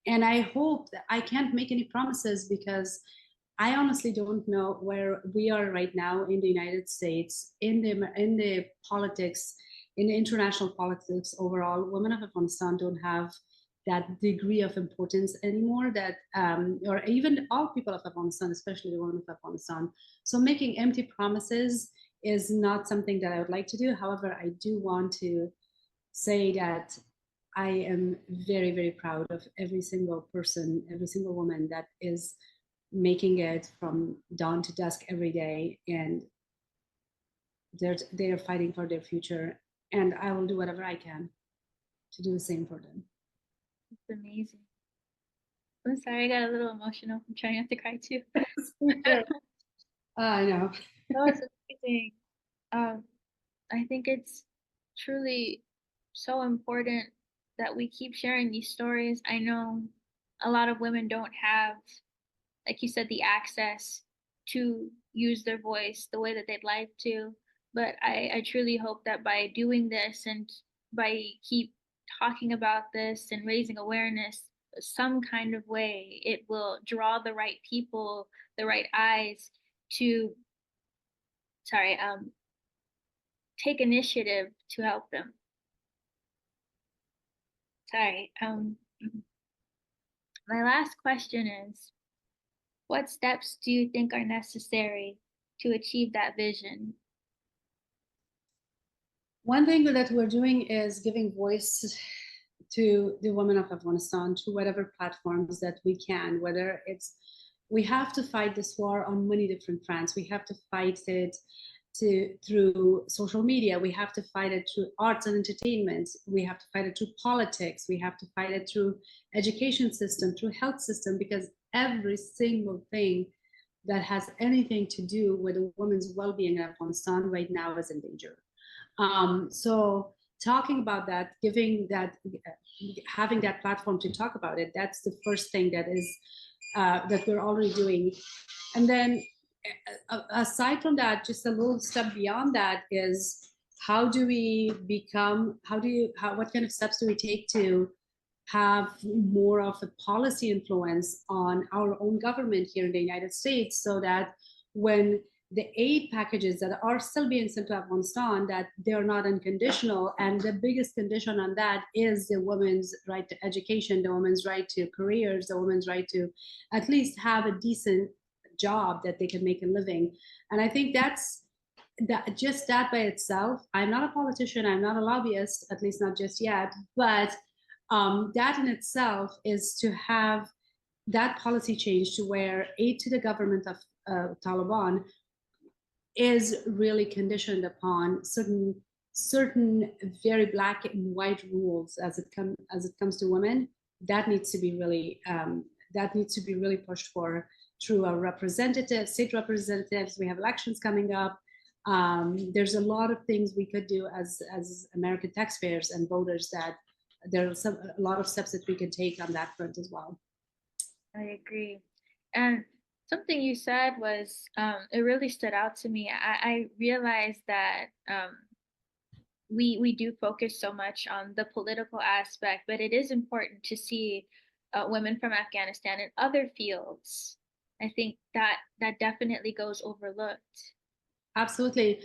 And I hope that I can't make any promises because I honestly don't know where we are right now in the United States, in the politics, in the international politics overall. Women of Afghanistan don't have that degree of importance anymore. That or even all people of Afghanistan, especially the women of Afghanistan. So making empty promises is not something that I would like to do. However, I do want to say that I am very, very proud of every single person, every single woman that is making it from dawn to dusk every day, and they're fighting for their future. And I will do whatever I can to do the same for them. It's amazing. I'm sorry, I got a little emotional. I'm trying not to cry too. I know. That was amazing. Um, I think it's truly so important that we keep sharing these stories. I know a lot of women don't have, like you said, the access to use their voice the way that they'd like to. But I truly hope that by doing this and by keep talking about this and raising awareness some kind of way, it will draw the right people, the right eyes to, sorry, take initiative to help them. Sorry. My last question is, what steps do you think are necessary to achieve that vision? One thing that we're doing is giving voice to the women of Afghanistan to whatever platforms that we can, whether it's we have to fight this war on many different fronts. We have to fight it through social media. We have to fight it through arts and entertainment. We have to fight it through politics. We have to fight it through education system, through health system, because every single thing that has anything to do with a woman's well-being in Afghanistan right now is in danger. So talking about that, giving that, having that platform to talk about it, that's the first thing that is that we're already doing. And then aside from that, just a little step beyond that is how do we become, what kind of steps do we take to have more of a policy influence on our own government here in the United States, so that when the aid packages that are still being sent to Afghanistan, that they're not unconditional. And the biggest condition on that is the women's right to education, the women's right to careers, the women's right to at least have a decent job that they can make a living. And I think that's that, just that by itself. I'm not a politician, I'm not a lobbyist, at least not just yet, but that in itself is to have that policy change to where aid to the government of Taliban is really conditioned upon certain very black and white rules as it comes to women. That needs to be really pushed for through our representatives, state representatives. We have elections coming up. There's a lot of things we could do as American taxpayers and voters, that there are a lot of steps that we could take on that front as well. I agree. And something you said was, it really stood out to me. I realized that we do focus so much on the political aspect, but it is important to see women from Afghanistan in other fields. I think that definitely goes overlooked. Absolutely.